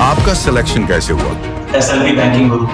आपका सिलेक्शन कैसे हुआ? एसएलवी बैंकिंग गुरु।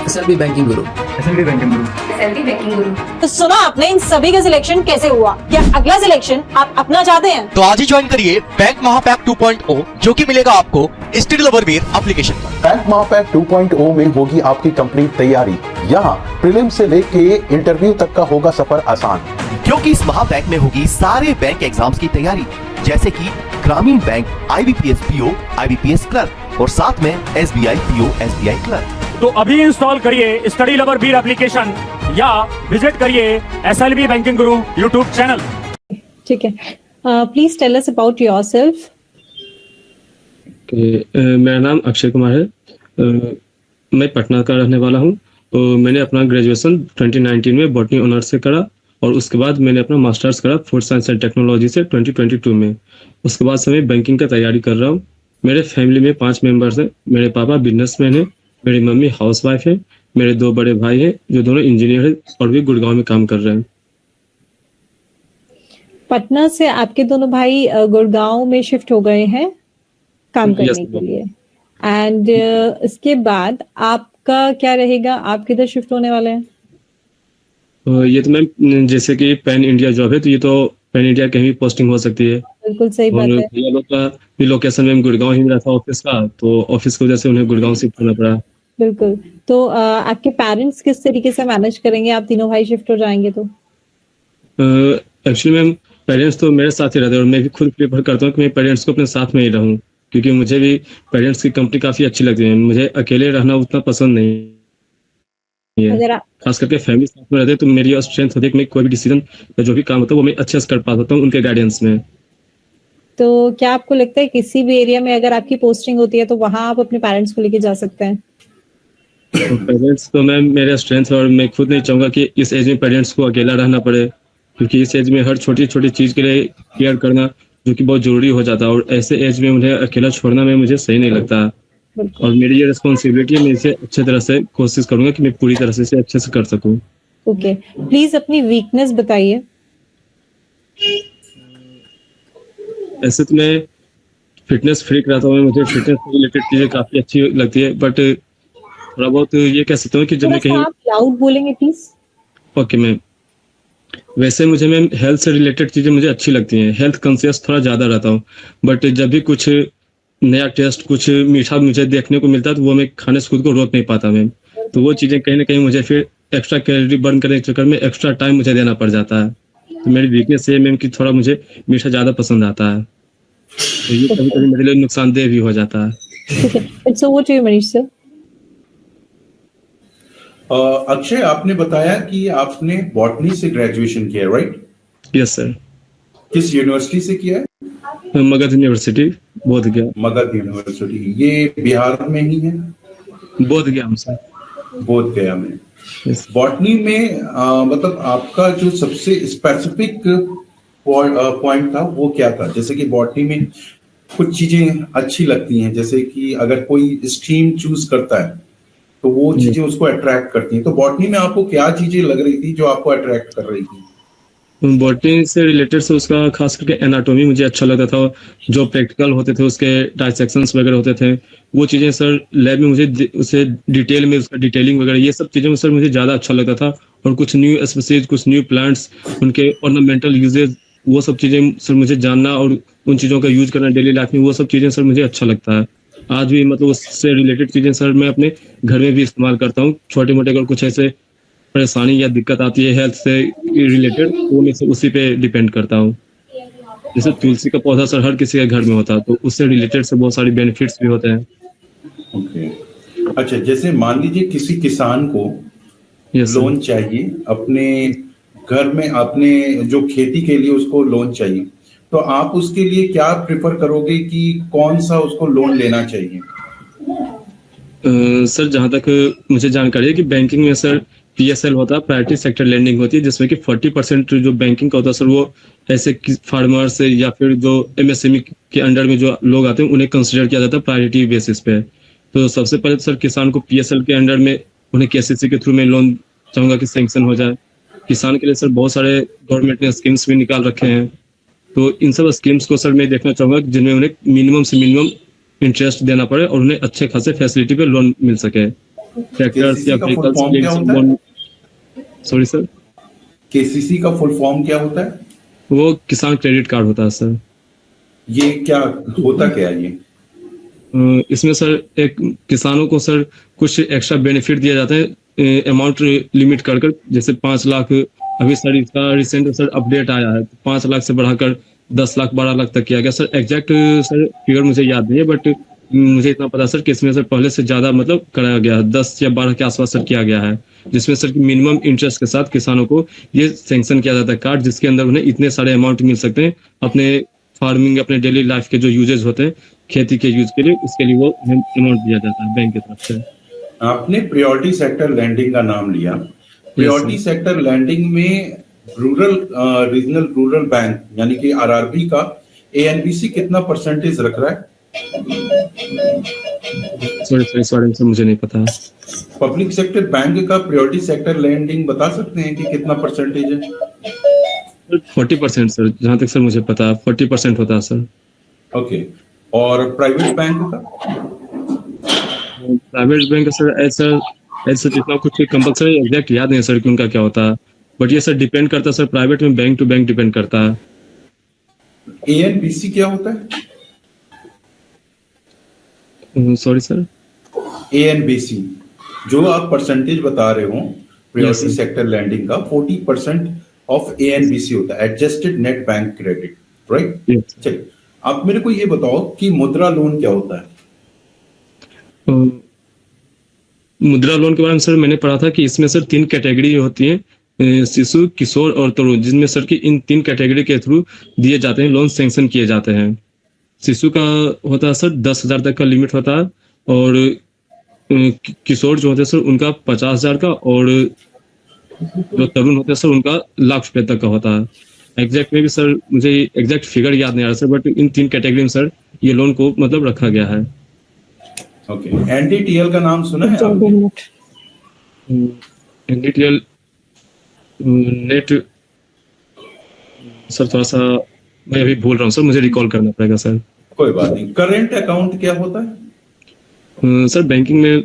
एसएलवी बैंकिंग गुरु। एसएलवी बैंकिंग गुरु। एसएलवी बैंकिंग गुरु। तो सुना आपने, इन सभी का सिलेक्शन कैसे हुआ? क्या अगला सिलेक्शन आप अपना चाहते हैं? तो आज ही ज्वाइन करिए बैंक महापैक 2.0, जो कि मिलेगा आपको स्टडी लवरवेयर एप्लीकेशन पर। बैंक महापैक 2.0 में होगी आपकी कंप्लीट तैयारी। यहाँ प्रीलिम से लेके इंटरव्यू तक का होगा सफर आसान, क्योंकि इस महापैक में होगी सारे बैंक एग्जाम्स की तैयारी, जैसे कि ग्रामीण bank, IBPS PO, IBPS clerk और साथ में SBI PO, SBI क्लर्क। तो अभी इंस्टॉल करिए स्टडी लवरवेयर एप्लीकेशन या विजिट करिए SLV banking guru YouTube channel. ठीक है, please tell us about yourself. मेरा नाम अक्षय कुमार है। मैं पटना का रहने वाला हूँ। मैंने अपना ग्रेजुएशन 2019 में बॉटनी ऑनर्स से करा और उसके बाद मैंने अपना मास्टर्स करा फूड साइंस एंड टेक्नोलॉजी से 2022 में। उसके बाद से मैं बैंकिंग का तैयारी कर रहा हूँ। मेरे फैमिली में 5 मेंबर्स हैं। मेरे पापा बिजनेसमैन हैं, मेरी मम्मी हाउसवाइफ है, मेरे 2 बड़े भाई हैं जो दोनों इंजीनियर हैं और भी गुड़गांव में काम कर रहे हैं। पटना से आपके दोनों भाई गुड़गांव में शिफ्ट हो गए हैं काम करने के लिए, एंड इसके बाद आपका क्या रहेगा? आप किधर शिफ्ट होने वाले हैं? ये तो मैम जैसे कि पैन इंडिया जॉब है, तो ये तो पैन इंडिया कहीं भी पोस्टिंग हो सकती है। बिल्कुल सही बात है। ये लोग का भी लोकेशन में गुड़गांव ही मिला था ऑफिस का, तो ऑफिस की वजह से उन्हें गुड़गांव शिफ्ट होना पड़ा। बिल्कुल। तो आपके पेरेंट्स किस तरीके से मैनेज करेंगे? आप तीनों भाई शिफ्ट हो जाएंगे तो? एक्चुअली मैम पेरेंट्स तो मेरे साथ ही रहते हैं और मैं भी खुद प्रेफर करता हूँ कि मैं पेरेंट्स को अपने साथ में ही रहूँ, क्योंकि मुझे भी पेरेंट्स की कंपनी काफी अच्छी लगती है। मुझे अकेले रहना उतना पसंद नहीं है। खास करके फैमिली साथ में रहते हैं तो मेरी और स्ट्रेंथ होती है कि मैं कोई भी डिसीजन या जो भी काम होता है वो मैं अच्छे से कर पाता हूँ उनके गाइडेंस में। तो क्या आपको लगता है किसी भी एरिया में अगर आपकी पोस्टिंग होती है तो वहां आप अपने पेरेंट्स को लेके जा सकते हैं? पेरेंट्स तो मैम मेरा स्ट्रेंथ है और मैं खुद नहीं चाहूंगा कि इस एज में पेरेंट्स को अकेला रहना पड़े, क्योंकि इस एज में हर छोटी छोटी चीज के लिए केयर करना जो कि बहुत जरूरी हो जाता है, और ऐसे एज में उन्हें अकेला छोड़ना में मुझे सही नहीं लगता। और मेरी ये रिस्पॉन्सिबिलिटी है, मैं इसे अच्छे तरह से कोशिश करूंगा कि मैं पूरी तरह से इसे अच्छे से कर सकूं। ओके, प्लीज अपनी वीकनेस बताइए। ऐसे तो मैं फिटनेस फ्रीक रहता हूँ, मुझे फिटनेस से रिलेटेड चीजें काफी अच्छी लगती है, बट थोड़ा बहुत ये कह सकता हूँ कि जब मैं कहीं आप लाउड बोलेंगे प्लीज। ओके मैम, वैसे मुझे मैम हेल्थ से रिलेटेड चीजें मुझे अच्छी लगती हैं, हेल्थ कॉन्शियस थोड़ा ज्यादा रहता हूँ, बट जब भी कुछ नया टेस्ट कुछ मीठा मुझे देखने को मिलता है तो वो मैं खाने से खुद को रोक नहीं पाता मैम। तो वो चीजें कहीं ना कहीं मुझे फिर एक्स्ट्रा कैलोरी बर्न करने के चक्कर में एक्स्ट्रा टाइम मुझे देना पड़ जाता है। तो मेरी वीकनेस ये मैम कि थोड़ा मुझे मीठा ज्यादा पसंद आता है, तो ये कभी कभी मेरे लिए नुकसानदेह भी हो जाता है। It's over to you Manish sir. Akshay, आपने बताया कि आपने बॉटनी से ग्रेजुएशन किया, राइट? Yes sir. किस यूनिवर्सिटी से किया है? मगध यूनिवर्सिटी, बोधगया। मगध यूनिवर्सिटी, ये बिहार में ही है? बोधगया में सर। बोधगया में। बॉटनी में मतलब आपका जो सबसे स्पेसिफिक पॉइंट था वो क्या था? जैसे कि बॉटनी में कुछ चीजें अच्छी लगती हैं, जैसे कि अगर कोई स्ट्रीम चूज करता है तो वो चीजें उसको अट्रैक्ट करती हैं, तो बॉटनी में आपको क्या चीजें लग रही थी जो आपको अट्रैक्ट कर रही थी? बॉटनी से रिलेटेड से उसका खास करके एनाटॉमी मुझे अच्छा लगता था, जो प्रैक्टिकल होते थे उसके डाइसेक्शंस वगैरह होते थे, वो चीजें सर लैब में मुझे उसे डिटेल में उसका डिटेलिंग वगैरह ये सब चीजें में सर मुझे ज्यादा अच्छा लगता था। और कुछ न्यू स्पीसीज, कुछ न्यू प्लांट्स, उनके ऑर्नामेंटल यूजेज, वो सब चीजें सर मुझे जानना और उन चीजों का यूज करना डेली लाइफ में, वो सब चीजें सर मुझे अच्छा लगता है। आज भी मतलब उससे रिलेटेड चीजें सर मैं अपने घर में भी इस्तेमाल करता हूँ। छोटे मोटे अगर कुछ ऐसे परेशानी या दिक्कत आती है हेल्थ से रिलेटेड तो मैं उसी पे डिपेंड करता हूँ। जैसे तुलसी का पौधा सर हर किसी के घर में होता है, तो उससे रिलेटेड से बहुत सारी बेनिफिट्स भी होते हैं। ओके, अच्छा, जैसे मान लीजिए किसी किसान को लोन चाहिए अपने घर में, अपने जो खेती के लिए उसको लोन चाहिए, तो आप उसके लिए क्या प्रेफर करोगे कि कौन सा उसको लोन लेना चाहिए? सर जहाँ तक मुझे जानकारी है कि बैंकिंग में सर PSL होता है, प्रायोरिटी सेक्टर लेंडिंग होती है, जिसमें कि 40% जो बैंकिंग का होता है सर वो ऐसे फार्मर्स या फिर जो MSME के अंडर में जो लोग आते हैं उन्हें कंसिडर किया जाता है प्रायोरिटी बेसिस पे। तो सबसे पहले सर किसान को PSL के अंडर में उन्हें KCC के थ्रू में लोन चाहूंगा कि सैंक्शन हो जाए। किसान के लिए सर बहुत सारे गवर्नमेंट ने स्कीम्स भी निकाल रखे हैं, तो इन सब स्कीम्स को सर मैं देखना चाहूंगा जिनमें उन्हें मिनिमम से मिनिमम इंटरेस्ट देना पड़े और उन्हें अच्छे खासे फैसिलिटी पे लोन मिल सके, ट्रैक्टर्स या KCC का full व्हीकल्स form के लिए क्या सब होता है? लोन। सॉरी सर, केसीसी का फुल फॉर्म क्या होता है? वो किसान क्रेडिट कार्ड होता है सर। ये क्या होता क्या है ये? इसमें सर एक किसानों को सर कुछ एक्स्ट्रा बेनिफिट दिया जाता है अमाउंट लिमिट कर, जैसे 5 लाख, अभी सर इसका रिसेंट सर अपडेट आया है, 5 लाख से बढ़ाकर 10 लाख 12 लाख तक किया गया सर। एग्जैक्ट सर फिगर मुझे याद नहीं है, बट मुझे इतना पता सर कि इसमें सर पहले से ज्यादा मतलब कराया गया है, 10 या 12 के आसपास सर किया गया है, जिसमें सर मिनिमम इंटरेस्ट के साथ किसानों को ये सैंक्शन किया जाता है कार्ड, जिसके अंदर उन्हें इतने सारे अमाउंट मिल सकते हैं अपने फार्मिंग, अपने डेली लाइफ के जो यूजेज होते हैं खेती के यूज के लिए, उसके लिए वो अमाउंट दिया जाता है बैंक की तरफ से। आपने प्रायोरिटी सेक्टर लैंडिंग का नाम लिया। प्रायोरिटी सेक्टर लैंडिंग में रीजनल रूरल बैंक यानी कि आरआरबी का एएनबीसी कितना परसेंटेज रख रहा है? सॉरी सर, मुझे नहीं पता। पब्लिक सेक्टर बैंक का प्रायोरिटी सेक्टर लैंडिंग बता सकते हैं कि कितना परसेंटेज है? 40% सर, जहाँ तक सर मुझे पता है 40% होता है सर। ओके, और प्राइवेट बैंक का? प्राइवेट बैंक का सर ऐसा जितना कुछ कंपल्सरी एग्जैक्ट याद नहीं है सर कि उनका क्या होता है, बट ये सर डिपेंड करता है सर, प्राइवेट में बैंक टू बैंक डिपेंड करता है। एएनबीसी क्या होता है? सॉरी सर, एएनबीसी जो आप परसेंटेज बता रहे हो प्रायोरिटी Yes, सेक्टर लैंडिंग का 40% ऑफ एएनबीसी होता है, adjusted net bank credit, right? Yes. चलिए, आप मेरे को ये बताओ कि मुद्रा लोन क्या होता है? मुद्रा लोन के बारे में सर मैंने पढ़ा था कि इसमें सर 3 कैटेगरी होती है, शिशु, किशोर और तरुण, जिसमें सर की इन 3 कैटेगरी के थ्रू दिए जाते हैं, लोन सैंक्शन किए जाते हैं। शिशु का होता है सर 10,000 तक का लिमिट होता है, और किशोर जो होते हैं सर उनका 50,000 का, और जो तरुण होते हैं सर उनका ₹1,00,000 तक का होता है। एग्जैक्ट में भी सर मुझे एग्जैक्ट फिगर याद नहीं आ रहा सर, बट इन 3 कैटेगरी में सर ये लोन को मतलब रखा गया है। ओके, एनडीटीएल का नाम सुना है आपने? एनडीटीएल नेट सर थोड़ा सा मैं अभी भूल रहा हूँ सर, मुझे रिकॉल करना पड़ेगा सर। कोई बात नहीं। करंट अकाउंट क्या होता है? सर बैंकिंग में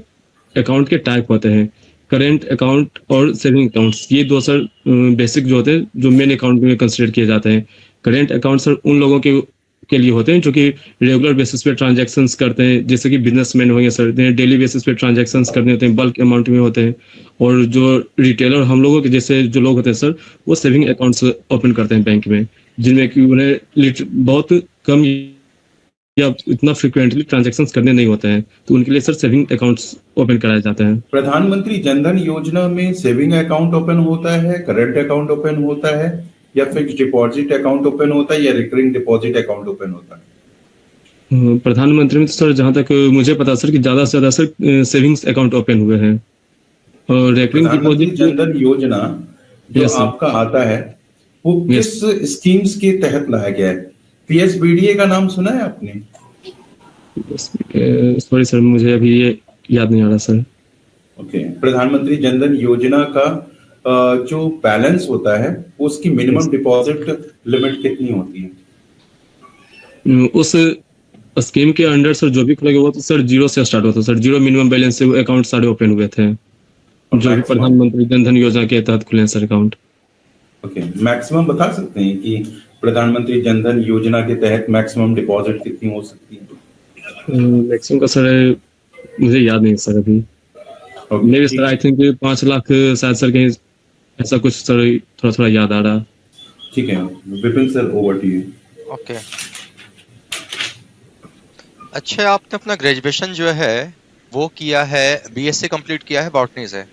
अकाउंट के टाइप होते हैं, करेंट अकाउंट और सेविंग अकाउंट्स, ये 2 सर बेसिक जो होते हैं, जो मेन अकाउंट में कंसिडर किए जाते हैं। करेंट अकाउंट सर उन लोगों के लिए होते हैं जो कि रेगुलर बेसिस पे ट्रांजैक्शंस करते हैं, जैसे कि बिजनेसमैन हो गए सर, डेली बेसिस पे ट्रांजैक्शंस करने होते हैं, बल्क अमाउंट में होते हैं। और जो रिटेलर हम लोगों के जैसे जो लोग होते हैं सर, वो सेविंग अकाउंट्स ओपन करते हैं बैंक में, जिनमें कि उन्हें बहुत कम या इतना फ्रिक्वेंटली ट्रांजैक्शंस करने नहीं होते हैं, तो उनके लिए सर सेविंग अकाउंट्स ओपन कराए जाते हैं। प्रधानमंत्री जनधन योजना में सेविंग अकाउंट ओपन होता है, करंट अकाउंट ओपन होता है, या फिक्स डिपॉजिट अकाउंट ओपन होता है, या रिकरिंग डिपॉजिट अकाउंट ओपन होता है? प्रधानमंत्री में तो सर जहाँ तक मुझे पता सर कि ज्यादा से ज्यादा सर सेविंग्स अकाउंट ओपन हुए हैं, और रिकरिंग प्रधानमंत्री डिपॉजिट जनधन योजना जो Yes, sir. आपका आता है वो किस स्कीम्स के तहत लाया गया है? पीएसबीडीए का नाम सुना है आपने? सॉरी सर, मुझे अभी ये याद नहीं आ रहा सर। ओके, प्रधानमंत्री जनधन योजना का जो बैलेंस होता है उसकी मिनिमम डिपॉजिट लिमिट कितनी होती है? उस स्कीम के अंडर सर जो भी खुलेगा वो तो सर 0 से स्टार्ट होता है सर, 0 मिनिमम बैलेंस से वो अकाउंट सारे ओपन हुए थे, जो भी प्रधानमंत्री जनधन योजना के तहत खुले हैं सर अकाउंट। ओके, मैक्सिमम बता सकते हैं कि प्रधानमंत्री जनधन योजना के तहत मैक्सिमम डिपॉजिट कितनी हो सकती है? मैक्सिमम का सर मुझे याद नहीं सर अभी, may be sir I think 5 lakh शायद सर, कहीं ऐसा कुछ सर थोड़ा थोड़ा याद आ रहा। ठीक है, Vipin sir over to you. Okay, अच्छा आपने अपना ग्रेजुएशन जो है वो किया है, बीएससी कंप्लीट किया है बॉटनी से?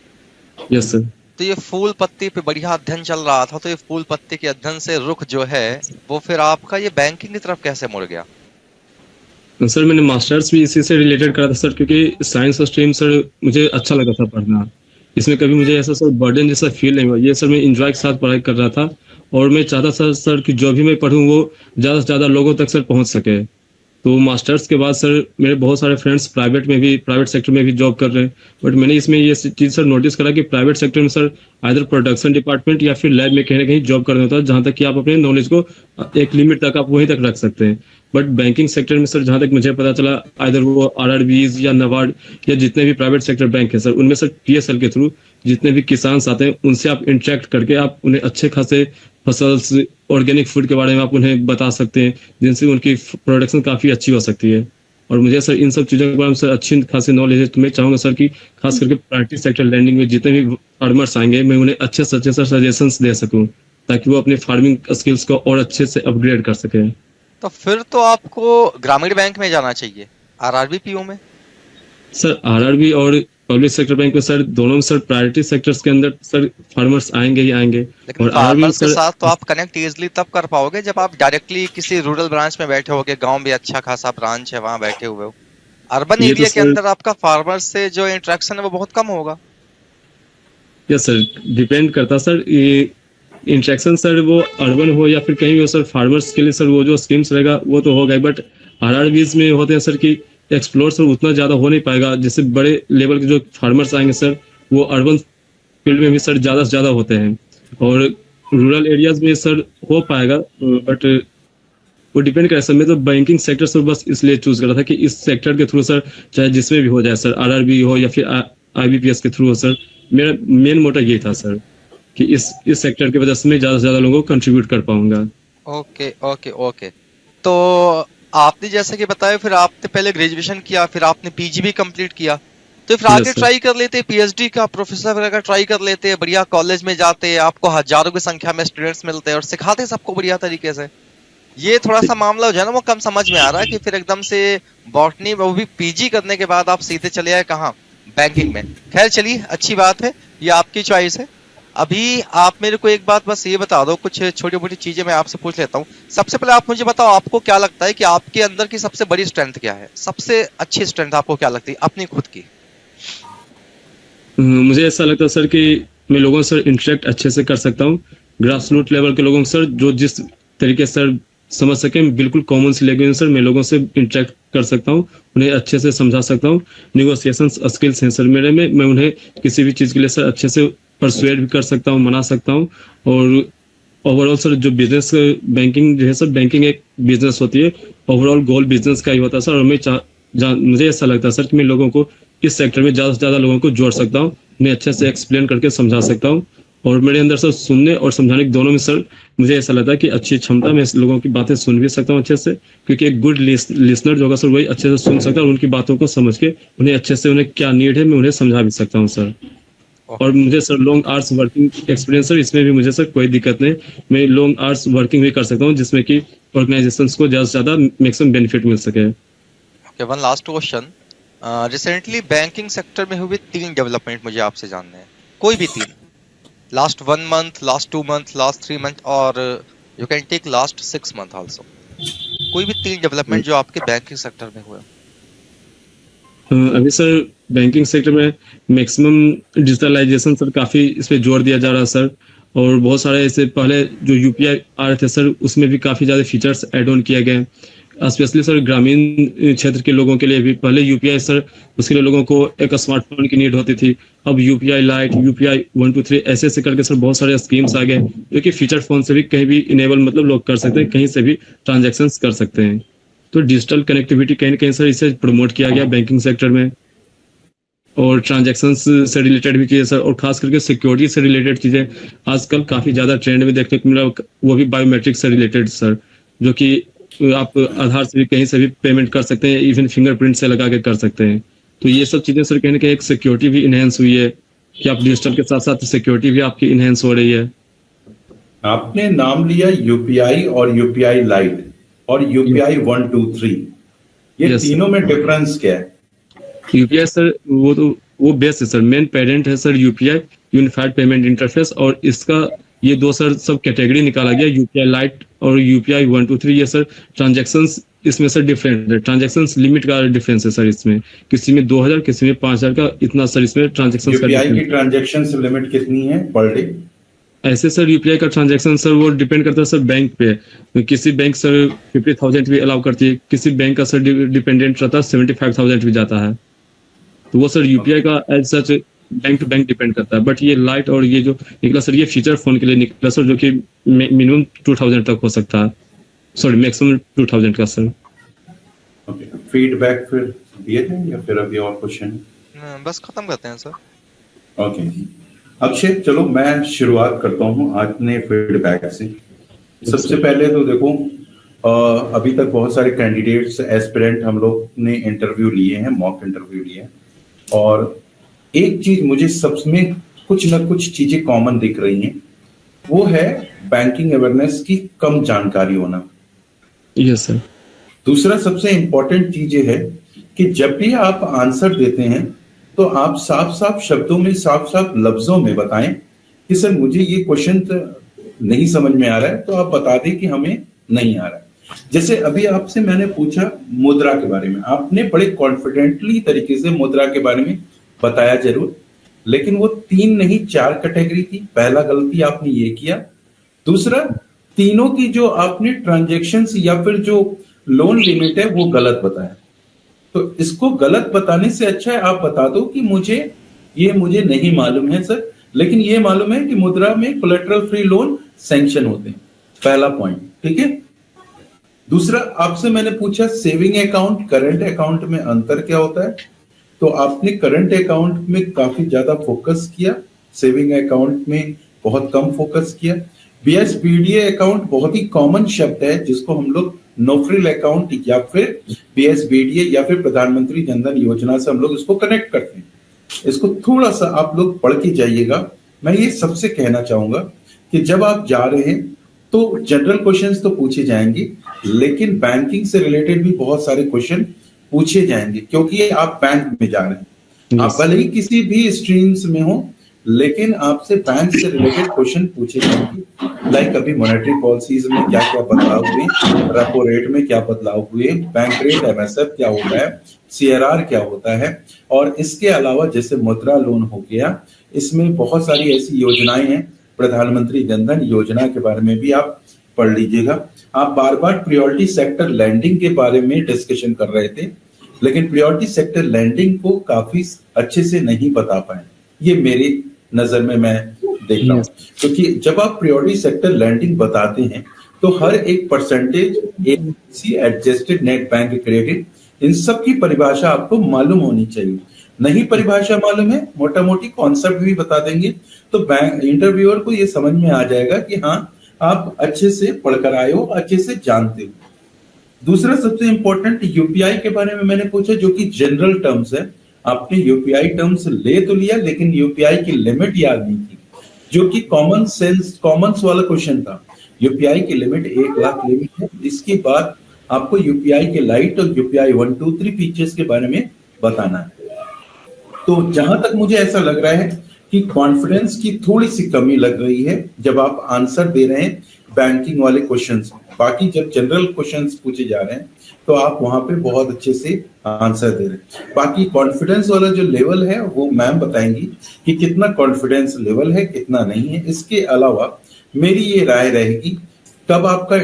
Yes sir. तो ये फूल पत्ती पे बढ़िया अध्ययन चल रहा था, तो ये फूल पत्ती के अध्ययन से रुख जो है वो फिर आपका ये बैंकिंग की तरफ कैसे मुड़ गया? सर मैंने मास्टर्स भी इसी से रिलेटेड करा था सर, क्योंकि साइंस स्ट्रीम सर मुझे अच्छा लगा था पढ़ना, इसमें कभी मुझे ऐसा सर बर्डन जैसा फील नहीं हुआ, ये सर मैं एंजॉय के साथ पढ़ाई कर रहा था, और मैं चाहता था सर कि जो भी मैं पढ़ूं वो ज़्यादा से ज़्यादा लोगों तक सर पहुंच सके, तो मास्टर्स के बाद सर मेरे बहुत सारे फ्रेंड्स प्राइवेट सेक्टर में भी जॉब कर रहे हैं, बट मैंने इसमें ये चीज़ सर नोटिस करा कि प्राइवेट सेक्टर में सर आइदर प्रोडक्शन डिपार्टमेंट या फिर लैब में कहीं ना कहीं जॉब करना होता है, जहाँ तक कि आप अपने नॉलेज को एक लिमिट तक आप वहीं तक रख सकते हैं। बट बैंकिंग सेक्टर में सर जहाँ तक मुझे पता चला, आइदर वो RRBs या नाबार्ड या जितने भी प्राइवेट सेक्टर बैंक है सर, उनमें सर PSL के थ्रू जितने भी किसान आते हैं उनसे आप इंटरेक्ट करके आप उन्हें अच्छे खासे फसल ऑर्गेनिक फूड के बारे में आप उन्हें बता सकते हैं, जिनसे उनकी प्रोडक्शन काफ़ी अच्छी हो सकती है। और मुझे सर इन सब चीज़ों के बारे में सर अच्छी खासी नॉलेज है, तो मैं चाहूँगा सर कि खास करके प्राइवेट सेक्टर लैंडिंग में जितने भी फार्मर्स आएंगे मैं उन्हें अच्छे से अच्छे सर सजेशंस दे सकूँ, ताकि वो अपने फार्मिंग स्किल्स को और अच्छे से अपग्रेड कर सकें। तो फिर तो आपको ग्रामीण बैंक में जाना चाहिए, RRB PO में। सर RRB और पब्लिक सेक्टर बैंक में सर दोनों में सर प्रायोरिटी सेक्टर्स के अंदर सर फार्मर्स आएंगे ही आएंगे। लेकिन और फार्मर्स के सर साथ तो आप कनेक्ट इजीली तब कर पाओगे जब आप डायरेक्टली किसी रूरल ब्रांच में बैठे होगे, गांव भी अच्छा खासा ब्रांच है वहां बैठे हुए हो। अर्बन ये तो एरिया के सर- अंदर आपका फार्मर्स से जो इंटरेक्शन है वो बहुत कम होगा। यस सर, डिपेंड करता सर, ये इंटरेक्शन सर वो अर्बन हो या फिर कहीं भी हो सर, फार्मर्स के लिए सर वो जो स्कीम्स रहेगा वो तो होगा ही, बट RRBs में होते हैं सर कि एक्सप्लोर सर उतना ज़्यादा हो नहीं पाएगा। जैसे बड़े लेवल के जो फार्मर्स आएंगे सर वो अर्बन फील्ड में भी सर ज़्यादा से ज़्यादा होते हैं, और रूरल एरियाज में सर हो पाएगा, बट वो डिपेंड करे सर। मैं तो बैंकिंग सेक्टर सर बस इसलिए चूज कर रहा था कि इस सेक्टर के थ्रू सर चाहे जिसमें भी हो जाए सर, RRB हो या फिर IBPS के थ्रू हो सर, मेरा मेन मोटिव यही था सर कि इस सेक्टर की वजह से मैं ज़्यादा से ज़्यादा लोगों को कंट्रीब्यूट कर पाऊंगा। Okay okay okay. तो आपने जैसे कि बताया, फिर आपने पहले ग्रेजुएशन किया, फिर आपने PG भी कंप्लीट किया, तो फिर आगे Yes, sir. ट्राई कर लेते PhD का, प्रोफेसर वगैरह का ट्राई कर लेते, बढ़िया कॉलेज में जाते, आपको हजारों की संख्या में स्टूडेंट्स मिलते हैं और सिखाते सबको बढ़िया तरीके से। ये थोड़ा सा मामला जो है ना वो कम समझ में आ रहा है कि फिर एकदम से बॉटनी वो भी PG करने के बाद आप सीधे चले आए कहाँ, बैंकिंग में। खैर चलिए, अच्छी बात है, ये आपकी चॉइस है। अभी आप मेरे को एक बात बस ये बता दो, कुछ छोटी मोटी चीजें मैं आपसे पूछ लेता हूँ। सबसे पहले आप मुझे बताओ, आपको क्या लगता है कि आपके अंदर की सबसे बड़ी स्ट्रेंथ क्या है, सबसे अच्छी स्ट्रेंथ आपको क्या लगती है अपनी खुद की? मुझे ऐसा लगता है सर कि मैं लोगों से इंटरेक्ट अच्छे से कर सकता हूँ, ग्रास रूट लेवल के लोगों सर जो जिस तरीके से सर समझ सके, बिल्कुल कॉमन सी लैंग्वेज सर मैं लोगों से इंटरेक्ट कर सकता हूँ, उन्हें अच्छे से समझा सकता हूँ। निगोशिएशन स्किल्स हैं सर मेरे में, मैं उन्हें किसी भी चीज़ के लिए सर अच्छे से परसुएड भी कर सकता हूँ, मना सकता हूँ। और ओवरऑल सर जो बिजनेस बैंकिंग जो है सर, बैंकिंग एक बिजनेस होती है, ओवरऑल गोल बिजनेस का ही होता है सर। और मैं मुझे ऐसा लगता है सर कि मैं लोगों को इस सेक्टर में ज़्यादा से ज़्यादा लोगों को जोड़ सकता हूँ, उन्हें अच्छे से एक्सप्लेन करके समझा सकता हूँ। और मेरे अंदर सर सुनने और समझाने के दोनों में सर मुझे ऐसा लगता है कि अच्छी क्षमता, मैं लोगों की बातें सुन भी सकता हूँ अच्छे से, क्योंकि एक गुड लिसनर जो होगा सर वही अच्छे से सुन सकता है और उनकी बातों को समझ के उन्हें अच्छे से उन्हें क्या नीड है मैं उन्हें समझा भी सकता हूँ सर। और मुझे sir long hours working experience sir, इसमें भी मुझे सर कोई दिक्कत नहीं, मैं लॉन्ग आवर्स वर्किंग भी कर सकता हूँ जिसमें कि ऑर्गेनाइजेशंस को ज़्यादा से ज़्यादा मैक्सिमम बेनिफिट मिल सके। Okay, one last question. Recently banking sector में हुए 3 डेवलपमेंट मुझे आपसे जानने हैं, कोई भी 3, last 1 month, last 2 month, last 3 month, और you can take last 6 month also. कोई भी 3 डेवलपमेंट जो आपके बैंकिंग सेक्टर में हुए। अभी सर बैंकिंग सेक्टर में मैक्सिमम डिजिटलाइजेशन सर काफ़ी इस पे जोर दिया जा रहा है सर, और बहुत सारे ऐसे पहले जो UPI आ रहे थे सर उसमें भी काफ़ी ज़्यादा फीचर्स ऐड ऑन किए गए, स्पेशली सर ग्रामीण क्षेत्र के लोगों के लिए भी। पहले UPI सर उसके लिए लोगों को एक स्मार्टफोन की नीड होती थी, अब UPI लाइट, UPI 1 2 3 ऐसे ऐसे करके सर बहुत सारे स्कीम्स आ गए जो कि फीचर फोन से भी कहीं भी इनेबल मतलब लोग कर सकते हैं, कहीं से भी ट्रांजेक्शन्स कर सकते हैं। तो डिजिटल कनेक्टिविटी कहीं ना कहीं सर इसे प्रमोट किया गया बैंकिंग सेक्टर में, और ट्रांजैक्शंस से रिलेटेड भी चीज़ें सर, और खास करके सिक्योरिटी से रिलेटेड चीज़ें आजकल काफ़ी ज़्यादा ट्रेंड में देखने को मिला, वो भी बायोमेट्रिक से रिलेटेड सर, जो कि आप आधार से भी कहीं से भी पेमेंट कर सकते हैं, इवन फिंगरप्रिंट से लगा के कर सकते हैं। तो ये सब चीज़ें सर कहीं ना कहीं एक सिक्योरिटी भी इनहेंस हुई है कि आप डिजिटल के साथ साथ सिक्योरिटी भी आपकी इनहेंस हो रही है। आपने नाम लिया UPI और UPI लाइट और UPI 1 2 3, ये Yes, तीनों में डिफरेंस क्या है? UPI सर वो बेस है सर, मेन पेरेंट है sir UPI unified payment interface, और इसका ये 2 सर सब कैटेगरी निकाला गया, UPI लाइट और UPI 1 2 3। ये सर ट्रांजैक्शंस इसमें सर डिफरेंट है, ट्रांजैक्शंस लिमिट का डिफरेंस है सर इसमें, किसी में 2000 किसी में 5000 का, इतना सर इसमें ट्रांजैक्शंस का UPI की ट्रांजैक्शन लिमिट कितनी है पर डे? ऐसे सर यूपीआई का ट्रांजैक्शन सर वो डिपेंड करता है सर बैंक पे। किसी बैंक सर 50,000 भी अलाउ करती है, किसी बैंक का सर डिपेंडेंट रहता है 75,000 भी जाता है। तो वो सर यूपीआई का as such bank to bank depend करता है। बट ये लाइट और ये जो निकला सर, ये फीचर फोन के लिए निकला सर, जो कि मिनिमम 2,000 तक हो सकता है, सॉरी मैक्सिमम 2,000 का सर। ओके, फीडबैक फिर दिए थे या फिर अभी और क्वेश्चन? बस खत्म करते हैं सर। ओके अक्षय, चलो मैं शुरुआत करता हूँ अपने फीडबैक से। सबसे पहले तो देखो, अभी तक बहुत सारे कैंडिडेट्स एस्पिरेंट हम लोग ने इंटरव्यू लिए हैं, मॉक इंटरव्यू लिए हैं, और एक चीज मुझे सबमें कुछ ना कुछ चीजें कॉमन दिख रही हैं, वो है बैंकिंग अवेयरनेस की कम जानकारी होना। Yes sir. दूसरा सबसे इंपॉर्टेंट चीज ये है कि जब भी आप आंसर देते हैं तो आप साफ साफ शब्दों में, साफ साफ लफ्जों में बताएं कि सर मुझे ये क्वेश्चन नहीं समझ में आ रहा है, तो आप बता दें कि हमें नहीं आ रहा है। जैसे अभी आपसे मैंने पूछा मुद्रा के बारे में, आपने बड़े कॉन्फिडेंटली तरीके से मुद्रा के बारे में बताया जरूर, लेकिन वो 3 नहीं 4 कैटेगरी थी। पहला गलती आपने ये किया। दूसरा, तीनों की जो आपने ट्रांजैक्शंस या फिर जो लोन लिमिट है वो गलत बताया। तो इसको गलत बताने से अच्छा है आप बता दो कि मुझे नहीं मालूम है सर, लेकिन ये मालूम है कि मुद्रा में कोलेटरल फ्री लोन सैंक्शन होते हैं। पहला पॉइंट, ठीक है। दूसरा, आपसे मैंने पूछा सेविंग अकाउंट करंट अकाउंट में अंतर क्या होता है, तो आपने करंट अकाउंट में काफी ज्यादा फोकस किया, सेविंग अकाउंट में बहुत कम फोकस किया। बीएसबीडीए अकाउंट बहुत ही कॉमन शब्द है जिसको हम लोग नो फ्रिल अकाउंट या फिर बीएसबीडीए या फिर प्रधानमंत्री जनधन योजना से हम लोग इसको कनेक्ट करते हैं। इसको थोड़ा सा आप लोग पढ़ के जाइएगा। मैं ये सबसे कहना चाहूंगा कि जब आप जा रहे हैं तो जनरल क्वेश्चंस तो पूछे जाएंगे, लेकिन बैंकिंग से रिलेटेड भी बहुत सारे क्वेश्चन पूछे जाएंगे, क्योंकि आप बैंक में जा रहे हैं। आप भले ही किसी भी स्ट्रीम्स में हो, लेकिन आपसे बैंक से रिलेटेड क्वेश्चन पूछे जाएंगे। लाइक अभी मॉनेटरी पॉलिसीज में क्या क्या बदलाव हुए, रेपो रेट में क्या बदलाव हुए, बैंक रेट एमएसएफ क्या होता है, सीआरआर क्या होता है, और इसके अलावा जैसे मुद्रा लोन हो गया, इसमें बहुत सारी ऐसी योजनाएं हैं। प्रधानमंत्री जनधन योजना के बारे में भी आप पढ़ लीजिएगा। आप बार बार प्रायोरिटी सेक्टर लैंडिंग के बारे में डिस्कशन कर रहे थे, लेकिन प्रायोरिटी सेक्टर लैंडिंग को काफी अच्छे से नहीं बता पाए। ये मेरी नजर में मैं देख रहा हूँ, क्योंकि जब आप प्रायोरिटी सेक्टर लैंडिंग बताते हैं तो हर एक percentage, adjusted net bank credit, इन सब की परिभाषा आपको मालूम होनी चाहिए। नहीं परिभाषा मालूम है, मोटा मोटी कॉन्सेप्ट भी बता देंगे तो बैंक इंटरव्यूअर को ये समझ में आ जाएगा कि हाँ आप अच्छे से पढ़कर आए हो, अच्छे से जानते हो। दूसरा सबसे इंपॉर्टेंट, यूपीआई के बारे में मैंने पूछा, जो कि जनरल टर्म्स है। आपने यूपीआई टर्म्स ले तो लिया, लेकिन यूपीआई की लिमिट याद नहीं थी, जो कि कॉमन्स वाला क्वेश्चन था। यूपीआई की लिमिट 1 लाख लिमिट है। इसके बाद आपको यूपीआई के लाइट और यूपीआई 1, 2, 3 फीचर्स के बारे में बताना है। तो जहां तक मुझे ऐसा लग रहा है कि कॉन्फिडेंस की थोड़ी सी कमी लग रही है जब आप आंसर दे रहे हैं बैंकिंग वाले क्वेश्चंस। बाकी जब जनरल क्वेश्चंस पूछे जा रहे हैं तो आप वहां पे बहुत अच्छे से आंसर दे रहे हैं। बाकी कॉन्फिडेंस वाला जो लेवल है वो मैम बताएंगी कि कितना कॉन्फिडेंस लेवल है, कितना नहीं है। इसके अलावा मेरी ये राय रहेगी, कब आपका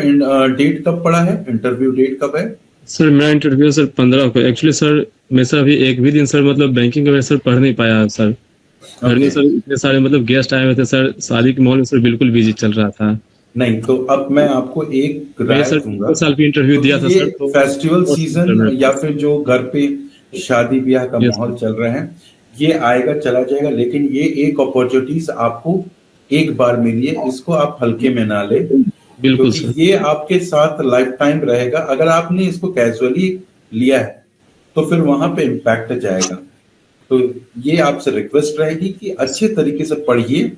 डेट कब पड़ा है, इंटरव्यू डेट कब है? सर मेरा इंटरव्यू सर 15 को। एक्चुअली सर मैं सर अभी एक भी दिन सर मतलब बैंकिंग का सर पढ़ नहीं पाया सर। घर सर इतने सारे मतलब गेस्ट आए हुए थे सर, शादी के माहौल में सर बिल्कुल बिजी चल रहा था। नहीं तो अब मैं आपको एक राय दूंगा। साल भी इंटरव्यू दिया था सर। तो फेस्टिवल सीजन या फिर जो घर पे शादी ब्याह का माहौल चल रहा है, ये आएगा चला जाएगा, लेकिन ये एक अपॉर्चुनिटीज आपको एक बार मिली है, इसको आप हल्के में ना ले। बिल्कुल ये आपके साथ लाइफ टाइम रहेगा। अगर आपने इसको कैजुअली लिया है तो फिर वहां पे इम्पैक्ट जाएगा। तो ये आपसे रिक्वेस्ट रहेगी कि अच्छे तरीके से पढ़िए।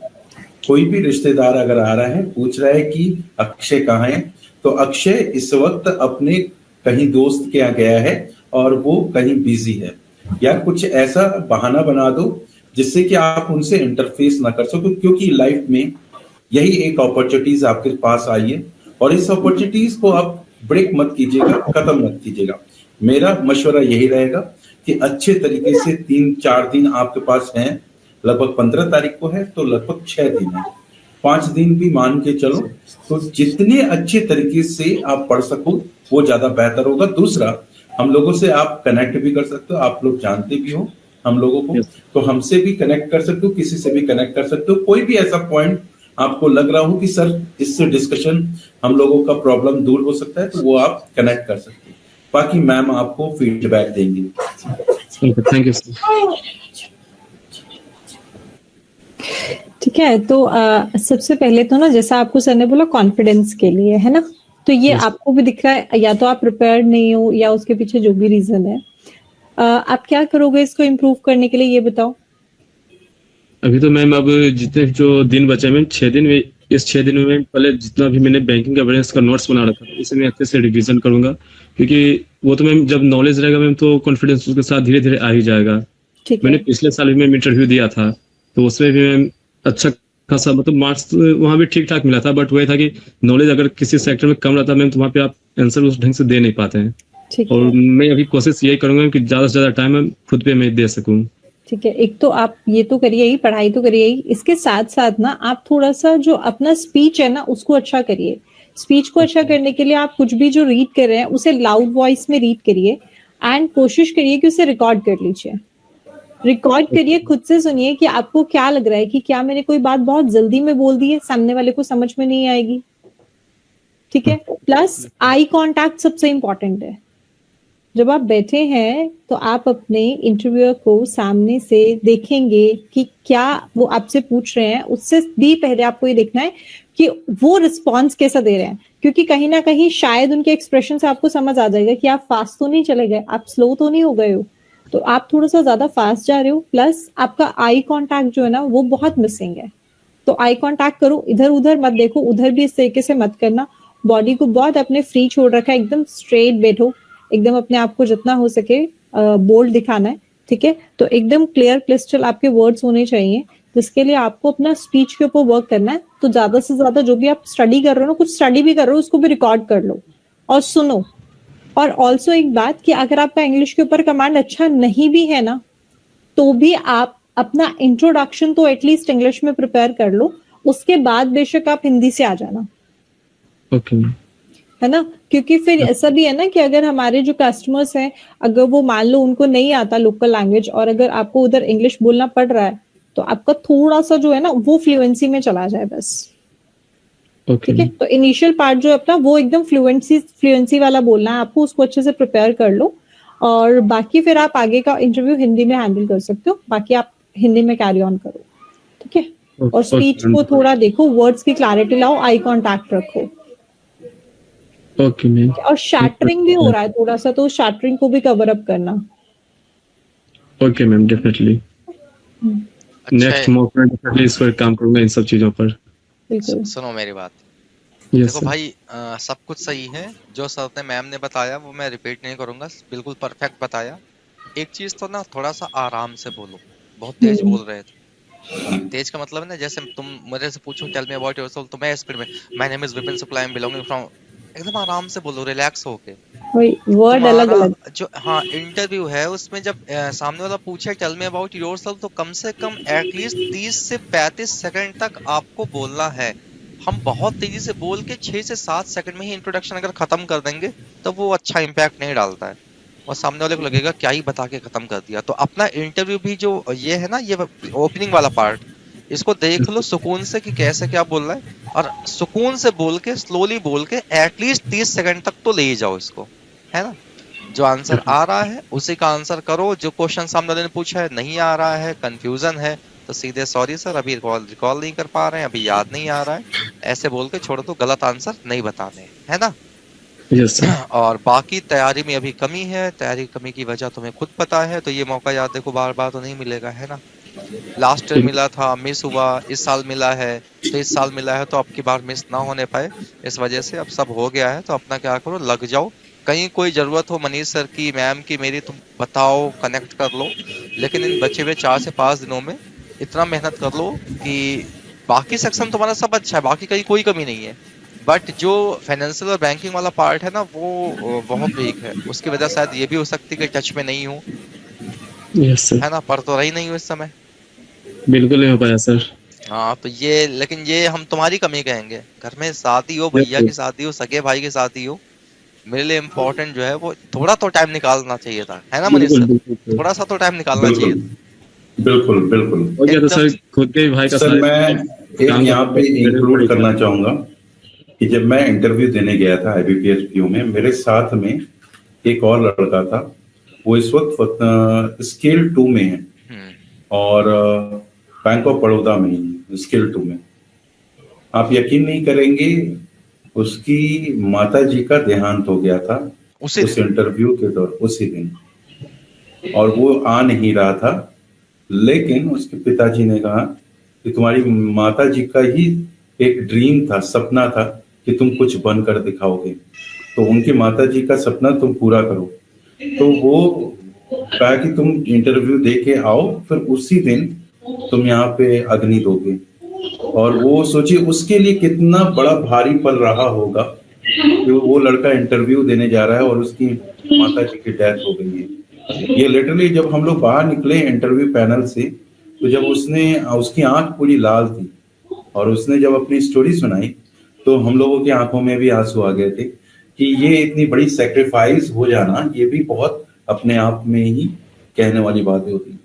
कोई भी रिश्तेदार अगर आ रहा है, पूछ रहा है कि अक्षय कहाँ है, तो अक्षय इस वक्त अपने कहीं दोस्त के यहाँ गया है और वो कहीं बिजी है, या कुछ ऐसा बहाना बना दो जिससे कि आप उनसे इंटरफेस ना कर सको, क्योंकि लाइफ में यही एक अपॉर्चुनिटीज आपके पास आई है और इस अपॉर्चुनिटीज को आप ब्रेक मत कीजिएगा, खत्म मत कीजिएगा। मेरा मशवरा यही रहेगा कि अच्छे तरीके से 3-4 दिन आपके पास हैं, लगभग 15 तारीख को है तो लगभग 6 दिन है, 5 दिन भी मान के चलो, तो जितने अच्छे तरीके से आप पढ़ सको वो ज्यादा बेहतर होगा। दूसरा, हम लोगों से आप कनेक्ट भी कर सकते हो, आप लोग जानते भी हो हम लोगों को, तो हमसे भी कनेक्ट कर सकते हो, किसी से भी कनेक्ट कर सकते हो। कोई भी ऐसा पॉइंट आपको लग रहा हो कि सर इससे डिस्कशन हम लोगों का प्रॉब्लम दूर हो सकता है, तो वो आप कनेक्ट कर सकते हो। बाकी मैम आपको फीडबैक देंगी। Thank you sir. ठीक है, तो सबसे पहले तो ना, जैसा आपको सर ने बोला कॉन्फिडेंस के लिए, है ना, तो ये आपको भी दिख रहा है, या तो आप प्रिपेयर्ड नहीं हो या उसके पीछे जो भी रीजन है। आप क्या करोगे इसको इम्प्रूव करने के लिए, ये बताओ। अभी तो मैम अब जितने जो दिन बचे मैम 6 दिन में, इस 6 दिन में मैम पहले जितना भी मैंने बैंकिंग अवेयरनेस का नोट्स बना रखा था उसे मैं अच्छे से रिवीजन करूंगा, क्योंकि वो तो मैम जब नॉलेज रहेगा मैम तो कॉन्फिडेंस उसके साथ धीरे धीरे आ ही जाएगा। ठीक मैंने है, पिछले साल भी मैम इंटरव्यू दिया था, तो उसमें भी मैम अच्छा खासा मतलब मार्क्स तो वहाँ भी ठीक ठाक मिला था, बट वही था कि नॉलेज अगर किसी सेक्टर में कम रहता है मैम तो वहाँ पे आप आंसर उस ढंग से दे नहीं पाते हैं। ठीक और है, मैं अभी कोशिश यही करूंगा कि ज्यादा से ज्यादा टाइम मैं खुद पे मैं दे सकूं। ठीक है। एक तो आप ये तो करिए ही, पढ़ाई तो करिए ही, इसके साथ साथ ना आप थोड़ा सा जो अपना स्पीच है ना उसको अच्छा करिए। स्पीच को अच्छा करने के लिए आप कुछ भी जो रीड कर रहे हैं उसे लाउड वॉइस में रीड करिए, एंड कोशिश करिए कि उसे रिकॉर्ड कर लीजिए। रिकॉर्ड करिए, खुद से सुनिए कि आपको क्या लग रहा है, कि क्या मैंने कोई बात बहुत जल्दी में बोल दी है, सामने वाले को समझ में नहीं आएगी। ठीक है, प्लस आई कांटेक्ट सबसे इंपॉर्टेंट है। जब आप बैठे हैं तो आप अपने इंटरव्यूअर को सामने से देखेंगे कि क्या वो आपसे पूछ रहे हैं, उससे भी पहले आपको ये देखना है कि वो रिस्पॉन्स कैसा दे रहे हैं, क्योंकि कहीं ना कहीं शायद उनके एक्सप्रेशन से आपको समझ आ जाएगा कि आप फास्ट तो नहीं चले गए, आप स्लो तो नहीं हो गए हो, तो आप थोड़ा सा ज्यादा फास्ट जा रहे हो। प्लस आपका आई कांटेक्ट जो है ना वो बहुत मिसिंग है, तो आई कांटेक्ट करो, इधर उधर मत देखो, उधर भी इस तरीके से मत करना। बॉडी को बहुत अपने फ्री छोड़ रखा है, एकदम स्ट्रेट बैठो, एकदम अपने आप को जितना हो सके बोल्ड दिखाना है। ठीक है, तो एकदम क्लियर क्रिस्टल आपके वर्ड्स होने चाहिए, जिसके लिए आपको अपना स्पीच के ऊपर वर्क करना है। तो ज्यादा से ज्यादा जो भी आप स्टडी कर रहे हो ना, कुछ स्टडी भी कर रहे हो उसको भी रिकॉर्ड कर लो और सुनो। और ऑल्सो एक बात कि अगर आपका इंग्लिश के ऊपर कमांड अच्छा नहीं भी है ना, तो भी आप अपना इंट्रोडक्शन तो एटलीस्ट इंग्लिश में प्रिपेयर कर लो, उसके बाद बेशक आप हिंदी से आ जाना। ओके, है ना, क्योंकि फिर ऐसा भी है ना कि अगर हमारे जो कस्टमर्स हैं, अगर वो मान लो उनको नहीं आता लोकल लैंग्वेज, और अगर आपको उधर इंग्लिश बोलना पड़ रहा है, तो आपका थोड़ा सा जो है ना वो फ्लुएंसी में चला जाए बस। ठीक है, तो इनिशियल पार्ट जो है अपना वो एकदम फ्लुएंसी वाला बोलना है आपको, उसको अच्छे से प्रिपेयर कर लो, और बाकी फिर आप आगे का इंटरव्यू हिंदी में हैंडल कर सकते हो। बाकी आप हिंदी में कैरी ऑन करो। ठीक है, और स्पीच को थोड़ा देखो, वर्ड्स की क्लैरिटी लाओ, आई कांटेक्ट रखो। Okay ma'am. और शैटरिंग भी हो रहा है थोड़ा सा, तो शैटरिंग को भी कवर अप करना। Okay ma'am, definitely next mock में डेफिनेटली इस पर काम करूंगा, इन सब चीजों पर। बिल्कुल, सुनो मेरी बात। यस देखो भाई, सब कुछ सही है, जो सर ने मैम ने बताया वो मैं रिपीट नहीं करूंगा, बिल्कुल परफेक्ट बताया। एक चीज तो ना थोड़ा सा आराम से बोलो, बहुत तेज बोल रहे थे। तेज का मतलब है ना, जैसे तुम मेरे से पूछो टेल मी अबाउट योरसेल्फ, तो मैं स्पीड में my name is Vipin Shukla, I am belonging from, एकदम आराम से बोलो, रिलैक्स होके। वही वर्ड अलग अलग। जो हाँ इंटरव्यू है उसमें जब सामने वाला पूछे टेल मी अबाउट योरसेल्फ, तो कम से कम एटलीस्ट 30 से 35 सेकंड तक आपको बोलना है। हम बहुत तेजी से बोल के 6 से 7 सेकंड में ही इंट्रोडक्शन अगर खत्म कर देंगे तो वो अच्छा इम्पैक्ट नहीं डालता है, और सामने वाले को लगेगा क्या ही बता के खत्म कर दिया। तो अपना इंटरव्यू भी जो ये है ना, ये ओपनिंग वाला पार्ट, इसको देख लो सुकून से कि कैसे क्या बोल रहा है, और सुकून से बोल के, स्लोली बोल के एटलीस्ट 30 सेकंड तक तो ले ही जाओ इसको, है ना। जो आंसर आ रहा है उसी का आंसर करो। जो क्वेश्चन सामने वाले ने पूछा है नहीं आ रहा है, कंफ्यूजन है, तो सीधे सॉरी सर अभी रिकॉल नहीं कर पा रहे हैं, अभी याद नहीं आ रहा है, ऐसे बोल के छोड़ दो, गलत आंसर नहीं बताने, है ना। Yes sir. और बाकी तैयारी में अभी कमी है, तैयारी कमी की वजह तुम्हें खुद पता है, तो ये मौका याद देखो बार बार तो नहीं मिलेगा, है ना। लास्ट ईयर मिला था, मिस हुआ, इस साल मिला है, तो इस साल मिला है तो अब की बार मिस ना होने पाए, इस वजह से अब सब हो गया है। तो अपना क्या करो, लग जाओ, कहीं कोई जरूरत हो मनीष सर की, मैम की, मेरी, तुम बताओ, कनेक्ट कर लो। लेकिन इन बचे हुए 4 से 5 दिनों में इतना मेहनत कर लो कि बाकी सेक्शन तुम्हारा सब अच्छा है, बाकी कहीं कोई कमी नहीं है, बट जो फाइनेंशियल और बैंकिंग वाला पार्ट है ना वो बहुत वीक है। उसकी वजह शायद ये भी हो सकती है कि टच में नहीं हूँ, यस सर। है ना, पढ़ तो रही नहीं हूँ इस समय। बिल्कुल नहीं हो पाया सर। हाँ तो ये, लेकिन ये हम तुम्हारी कमी कहेंगे। घर में शादी हो, भैया की शादी हो, सगे भाई की शादी हो, मेरे लिए इम्पोर्टेंट जो है वो थोड़ा तो टाइम निकालना चाहिए था, है ना मनीष बिल्कुल सर? बिल्कुल सर। थोड़ा सा तो टाइम निकालना चाहिए बिल्कुल था। बिल्कुल बिल्कुल। और क्या था एकदम सर, खुद के भाई का सर साथ मैं एक काम यहाँ पे करना इंक्लूड करना चाहूंगा कि जब मैं इंटरव्यू देने गया था IBPS PO में, मेरे साथ में एक और लड़का था। वो इस वक्त स्केल 2 में है और बैंक ऑफ बड़ौदा में ही स्केल 2 में। आप यकीन नहीं करेंगे, उसकी माता जी का देहांत हो गया था उसी उस दिन? इंटरव्यू के दौरान, उसी दिन, और वो आ नहीं रहा था। लेकिन उसके पिताजी ने कहा कि तुम्हारी माता जी का ही एक ड्रीम था, सपना था कि तुम कुछ बनकर दिखाओगे, तो उनकी माता जी का सपना तुम पूरा करो। तो वो कहा कि तुम इंटरव्यू दे के आओ, फिर उसी दिन तुम यहाँ पे अग्नि दोगे। और वो सोचिए उसके लिए कितना बड़ा भारी पल रहा होगा कि वो लड़का इंटरव्यू देने जा रहा है और उसकी माता जी की डेथ हो गई है। ये लिटरली जब हम लोग बाहर निकले इंटरव्यू पैनल से, तो जब उसकी आंख पूरी लाल थी और उसने जब अपनी स्टोरी सुनाई, तो हम लोगों की आंखों में भी आंसू आ गए थे कि ये इतनी बड़ी सेक्रीफाइस हो जाना, ये भी बहुत अपने आप में ही कहने वाली बातें होती।